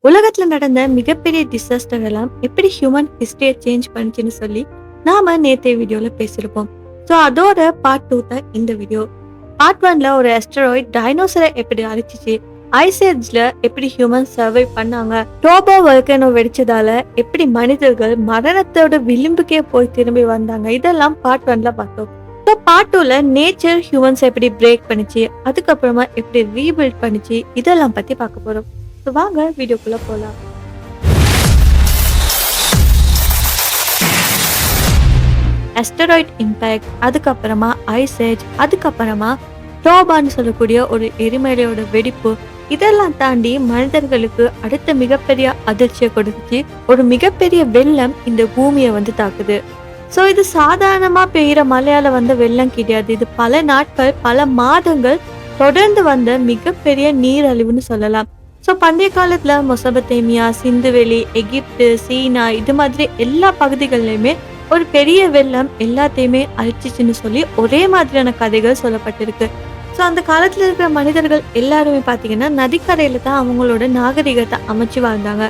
உலகத்துல நடந்த மிகப்பெரிய டிசாஸ்டர் எல்லாம் எப்படி ஹியூமன் ஹிஸ்டரியை சேஞ்ச் பண்ணுச்சுன்னு சொல்லி நாம நேத்தைய வீடியோல பேசியிருப்போம். ஸோ அதோட பார்ட் டூ தான் இந்த வீடியோ. பார்ட் ஒன்ல ஒரு அஸ்டராய்ட் டைனோசரை எப்படி அழிச்சிச்சு, ஐசேஜ்ல எப்படி ஹியூமன் சர்வை பண்ணாங்க, டோபோ வல்கனோ வெடிச்சதால எப்படி மனிதர்கள் மரணத்தோட விளிம்புக்கே போய் திரும்பி வந்தாங்க, இதெல்லாம் பார்ட் ஒன்ல பார்த்தோம். ஸோ பார்ட் டூல நேச்சர் ஹியூமன்ஸ் எப்படி பிரேக் பண்ணுச்சு, அதுக்கப்புறமா எப்படி ரீபில்ட் பண்ணுச்சு, இதெல்லாம் பத்தி பார்க்க போறோம். ஸோ வாங்க வீடியோக்குள்ள போலாம். அஸ்டராய்ட் இம்பேக்ட், அதுக்கப்புறமா ஐசேஜ், அதுக்கப்புறமா டோபான்னு சொல்லக்கூடிய ஒரு எரிமலையோட வெடிப்பு, இதெல்லாம் தாண்டி மனிதர்களுக்கு அடுத்த மிகப்பெரிய அதிர்ச்சியை கொடுத்துச்சு. ஒரு மிகப்பெரிய வெள்ளம் இந்த பூமியை வந்து தாக்குது. ஸோ இது சாதாரணமா பெய்கிற மழையால வந்த வெள்ளம் கிடையாது. இது பல நாட்கள் பல மாதங்கள் தொடர்ந்து வந்த மிகப்பெரிய நீரழிவுன்னு சொல்லலாம். ஸோ பண்டைய காலத்துல மொசபத்தேமியா, சிந்துவெளி, எகிப்து, சீனா இது மாதிரி எல்லா பகுதிகளிலுமே ஒரு பெரிய வெள்ளம் எல்லாத்தையுமே அழிச்சிச்சுன்னு சொல்லி ஒரே மாதிரியான கதைகள் சொல்லப்பட்டிருக்கு. ஸோ அந்த காலத்துல இருக்கிற மனிதர்கள் எல்லாருமே பாத்தீங்கன்னா நதிக்கரையில தான் அவங்களோட நாகரிகத்தை அமைச்சு வாழ்ந்தாங்க.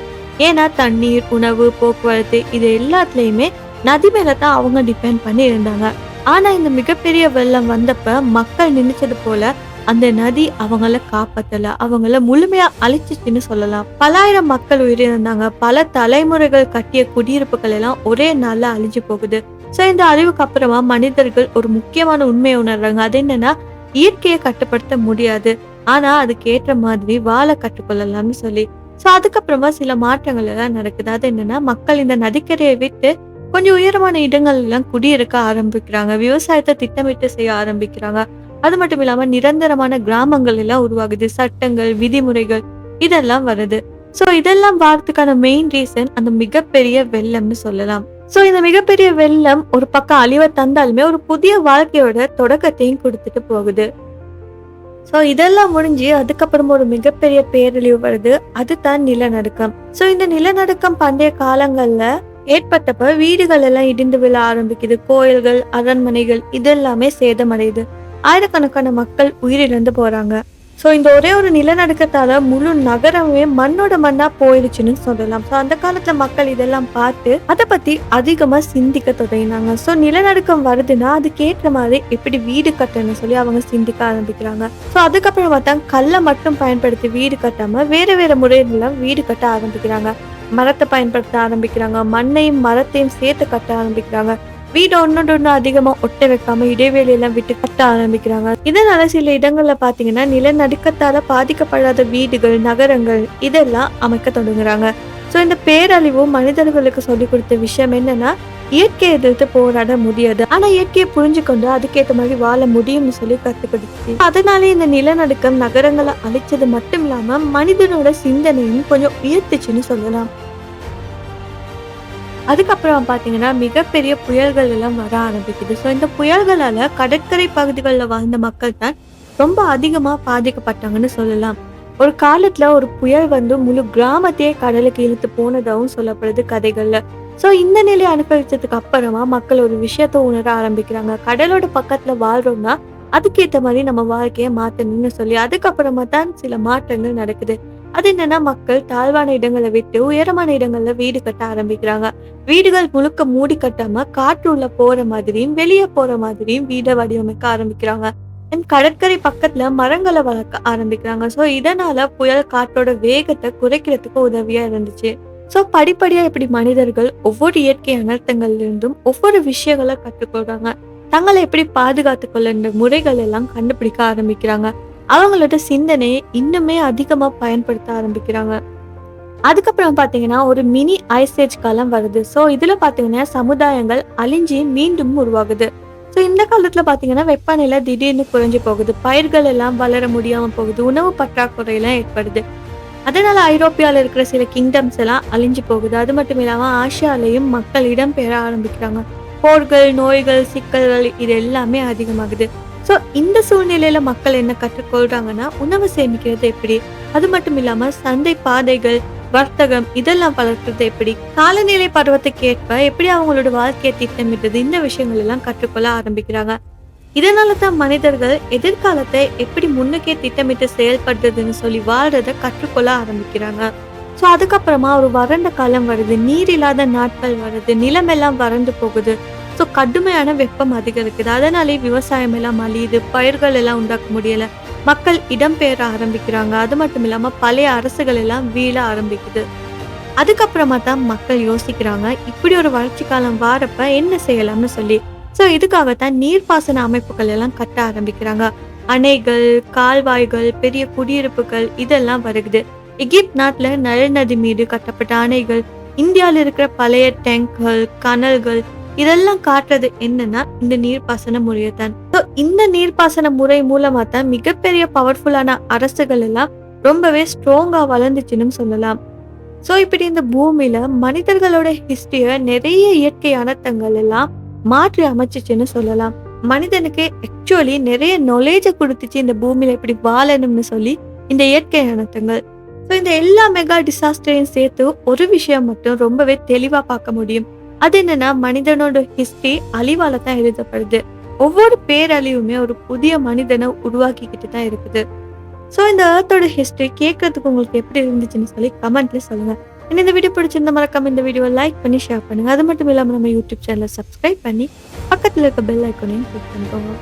ஏன்னா தண்ணீர், உணவு, போக்குவரத்து இது எல்லாத்துலயுமே நதி மேல தான் அவங்க டிபெண்ட் பண்ணி இருந்தாங்க. ஆனா இந்த மிகப்பெரிய வெள்ளம் வந்தப்ப மக்கள் நினைச்சது போல அந்த நதி அவங்கள காப்பாத்தல, அவங்கள முழுமையா அழிச்சிச்சுன்னு சொல்லலாம். பலாயிரம் மக்கள் உயிரிழந்தாங்க. பல தலைமுறைகள் கட்டிய குடியிருப்புகள் எல்லாம் ஒரே நாள்ல அழிஞ்சு போகுது. சோ இந்த அழிவுக்கு அப்புறமா மனிதர்கள் ஒரு முக்கியமான உண்மையை உணர்றாங்க. அது என்னன்னா, இயற்கையை கட்டுப்படுத்த முடியாது, ஆனா அதுக்கு ஏற்ற மாதிரி வாழ கற்றுக்கொள்ளலாம்னு சொல்லி. சோ அதுக்கப்புறமா சில மாற்றங்கள் எல்லாம் நடக்குது. அது என்னன்னா, மக்கள் இந்த நதிக்கரையை விட்டு கொஞ்சம் உயரமான இடங்கள் எல்லாம் குடியிருக்க ஆரம்பிக்கிறாங்க. விவசாயத்தை திட்டமிட்டு செய்ய ஆரம்பிக்கிறாங்க. அது மட்டும் இல்லாம நிரந்தரமான கிராமங்கள் எல்லாம் உருவாகுது. சட்டங்கள், விதிமுறைகள் இதெல்லாம் வருது. சோ இதெல்லாம் வாரத்துக்கான மெயின் ரீசன் அந்த மிகப்பெரிய வெள்ளம்னு சொல்லலாம். சோ இந்த மிகப்பெரிய வெள்ளம் ஒரு பக்கம் அழிவை தந்தாலுமே ஒரு புதிய வாழ்க்கையோட தொடக்கத்தையும் கொடுத்துட்டு போகுது. சோ இதெல்லாம் முடிஞ்சு அதுக்கப்புறமா ஒரு மிகப்பெரிய பேரழிவு வருது. அதுதான் நிலநடுக்கம். சோ இந்த நிலநடுக்கம் பண்டைய காலங்கள்ல ஏற்பட்டப்ப வீடுகள் எல்லாம் இடிந்து விழ ஆரம்பிக்குது. கோயில்கள், அரண்மனைகள் இதெல்லாமே சேதமடையுது. ஆயிரக்கணக்கான மக்கள் உயிரிழந்து போறாங்க. சோ இந்த ஒரே ஒரு நிலநடுக்கத்தால முழு நகரமே மண்ணோட மண்ணா போயிடுச்சுன்னு சொல்லலாம். சோ அந்த காலத்துல மக்கள் இதெல்லாம் பார்த்து அதை பத்தி அதிகமா சிந்திக்க தொடங்கினாங்க. சோ நிலநடுக்கம் வருதுன்னா அதுக்கேற்ற மாதிரி எப்படி வீடு கட்டணும்னு சொல்லி அவங்க சிந்திக்க ஆரம்பிக்கிறாங்க. சோ அதுக்கப்புறம் பார்த்தா கல்லை மட்டும் பயன்படுத்தி வீடு கட்டாம வேற வேற முறையில வீடு கட்ட ஆரம்பிக்கிறாங்க. மரத்தை பயன்படுத்த ஆரம்பிக்கிறாங்க. மண்ணையும் மரத்தையும் சேர்த்து கட்ட ஆரம்பிக்கிறாங்க. வீடு ஒன்னோட ஒண்ணு அதிகமா ஒட்ட வைக்காம இடைவெளி எல்லாம் விட்டு கட்ட ஆரம்பிக்கிறாங்க. இதனால சில இடங்கள்ல பாத்தீங்கன்னா நிலநடுக்கத்தால பாதிக்கப்படாத வீடுகள், நகரங்கள் இதெல்லாம் அமைக்க தொடங்குறாங்க. சோ இந்த பேரழிவு மனிதர்களுக்கு சொல்லி கொடுத்த விஷயம் என்னன்னா, இயற்கையை எதிர்த்து போராட முடியாது, ஆனா இயற்கையை புரிஞ்சுக்கொண்டு அதுக்கேற்ற மாதிரி வாழ முடியும்னு சொல்லி கத்துக்கிடுச்சு. அதனால இந்த நிலநடுக்கம் நகரங்களை அழிச்சது மட்டும் இல்லாம மனிதனோட சிந்தனையும் கொஞ்சம் உயர்த்துச்சுன்னு சொல்லலாம். அதுக்கப்புறம் பாத்தீங்கன்னா மிகப்பெரிய புயல்கள் எல்லாம் வர ஆரம்பிக்குது. ஸோ இந்த புயல்களால கடற்கரை பகுதிகளில் வாழ்ந்த மக்கள் தான் ரொம்ப அதிகமா பாதிக்கப்பட்டாங்கன்னு சொல்லலாம். ஒரு காலத்துல ஒரு புயல் வந்து முழு கிராமத்தையே கடலுக்கு இழுத்து போனதாகவும் சொல்லப்படுது கதைகள்ல. ஸோ இந்த நிலையை அனுபவிச்சதுக்கு அப்புறமா மக்கள் ஒரு விஷயத்த உணர ஆரம்பிக்கிறாங்க. கடலோட பக்கத்துல வாழ்றோம்னா அதுக்கேற்ற மாதிரி நம்ம வாழ்க்கையை மாத்தணும்னு சொல்லி அதுக்கப்புறமா தான் சில மாற்றங்கள் நடக்குது. அது என்னன்னா, மக்கள் தாழ்வான இடங்களை விட்டு உயரமான இடங்கள்ல வீடு கட்ட ஆரம்பிக்கிறாங்க. வீடுகள் முழுக்க மூடி கட்டாம காற்று உள்ள போற மாதிரியும் வெளியே போற மாதிரியும் வீடை வடிவமைக்க ஆரம்பிக்கிறாங்க. கடற்கரை பக்கத்துல மரங்களை வளர்க்க ஆரம்பிக்கிறாங்க. சோ இதனால புயல் காற்றோட வேகத்தை குறைக்கிறதுக்கு உதவியா இருந்துச்சு. சோ படிப்படியா இப்படி மனிதர்கள் ஒவ்வொரு இயற்கை அனர்த்தங்கள்ல இருந்தும் ஒவ்வொரு விஷயங்களை கற்றுக்கொள்றாங்க. தங்களை எப்படி பாதுகாத்து கொள்ள முறைகள் எல்லாம் கண்டுபிடிக்க ஆரம்பிக்கிறாங்க. அவங்களோட சிந்தனையை இன்னுமே அதிகமா பயன்படுத்த ஆரம்பிக்கிறாங்க. அதுக்கப்புறம் பாத்தீங்கன்னா ஒரு மினி ஐசேஜ் காலம் வருது. சோ இதுல பாத்தீங்கன்னா சமுதாயங்கள் அழிஞ்சி மீண்டும் உருவாகுது. சோ இந்த காலத்துல பாத்தீங்கன்னா வெப்பநிலை திடீர்னு குறைஞ்சு போகுது. பயிர்கள் எல்லாம் வளர முடியாம போகுது. உணவு பற்றாக்குறை எல்லாம் ஏற்படுது. அதனால ஐரோப்பியால இருக்கிற சில கிங்டம்ஸ் எல்லாம் அழிஞ்சு போகுது. அது மட்டும் இல்லாம ஆசியாலையும் மக்கள் இடம்பெயர ஆரம்பிக்கிறாங்க. போர்கள், நோய்கள், சிக்கல்கள் இது எல்லாமே அதிகமாகுது. ஸோ இந்த சூழ்நிலையில மக்கள் என்ன கற்றுக்கொள்றாங்கன்னா, உணவு சேமிக்கிறது எப்படி, அது மட்டும் இல்லாம சந்தை பாதைகள், வர்த்தகம் இதெல்லாம் வளர்க்கறது எப்படி, காலநிலை பருவத்துக்கு ஏற்ப எப்படி அவங்களோட வாழ்க்கையை திட்டமிட்டது, இந்த விஷயங்கள் எல்லாம் கற்றுக்கொள்ள ஆரம்பிக்கிறாங்க. இதனாலதான் மனிதர்கள் எதிர்காலத்தை எப்படி முன்னுக்கே திட்டமிட்டு செயல்படுறதுன்னு சொல்லி வாழ்றத கற்றுக்கொள்ள ஆரம்பிக்கிறாங்க. ஸோ அதுக்கப்புறமா ஒரு வறண்ட காலம் வருது, நீர் இல்லாத நாட்கள் வருது, நிலமெல்லாம் வறண்டு போகுது. ஸோ கடுமையான வெப்பம் அதிகரிக்குது. அதனாலே விவசாயம் எல்லாம் அழியுது, பயிர்கள் எல்லாம் உண்டாக்க முடியல. மக்கள் இடம்பெயர ஆரம்பிக்கிறாங்க. அது மட்டும் இல்லாம பழைய அரசுகள் எல்லாம் வீழ ஆரம்பிக்குது. அதுக்கப்புறமா தான் மக்கள் யோசிக்கிறாங்க, இப்படி ஒரு வறட்சி காலம் வாரப்ப என்ன செய்யலாம்னு சொல்லி. ஸோ இதுக்காகத்தான் நீர்ப்பாசன அமைப்புகள் எல்லாம் கட்ட ஆரம்பிக்கிறாங்க. அணைகள், கால்வாய்கள், பெரிய குடியிருப்புகள் இதெல்லாம் வருகுது. எகிப்த் நாட்டுல நைல் நதி மீது கட்டப்பட்ட அணைகள், இந்தியாவில் இருக்கிற பழைய டேங்குகள், கனல்கள் இதெல்லாம் காட்டுறது என்னன்னா இந்த நீர்ப்பாசன முறையை தான். ஸோ இந்த நீர்ப்பாசன முறை மூலமா தான் மிகப்பெரிய பவர்ஃபுல்லான அரசுகள் எல்லாம் ரொம்பவே ஸ்ட்ராங்கா வளர்ந்துச்சுன்னு சொல்லலாம். ஸோ இப்படி இந்த பூமியில மனிதர்களோட ஹிஸ்டரிய நிறைய இயற்கை அனர்த்தங்கள் எல்லாம் மாற்றி அமைச்சிச்சுன்னு சொல்லலாம். மனிதனுக்கு ஆக்சுவலி நிறைய நாலேஜை கொடுத்துச்சு இந்த பூமியில எப்படி வாழணும்னு சொல்லி இந்த இயற்கை அனர்த்தங்கள். ஸோ இந்த எல்லா மெகா டிசாஸ்டரையும் சேர்த்து ஒரு விஷயம் மட்டும் ரொம்பவே தெளிவா பார்க்க முடியும். அது என்னன்னா மனிதனோட ஹிஸ்டரி அழிவால தான் எழுதப்படுது. ஒவ்வொரு பேரழிவுமே ஒரு புதிய மனிதனை உருவாக்கிக்கிட்டு தான் இருக்குது. ஸோ இந்த ஏர்த்தோட ஹிஸ்டரி கேட்கறதுக்கு உங்களுக்கு எப்படி இருந்துச்சுன்னு சொல்லி கமெண்ட்ல சொல்லுங்க. இந்த வீடியோ பிடிச்சிருந்த மறக்காம இந்த வீடியோவை லைக் பண்ணி ஷேர் பண்ணுங்க. அது மட்டும் இல்லாமல் நம்ம யூடியூப் சேனலை சப்ஸ்கிரைப் பண்ணி பக்கத்தில் இருக்க பெல் ஐக்கனையும் கிளிக் பண்ணிக்கோங்க.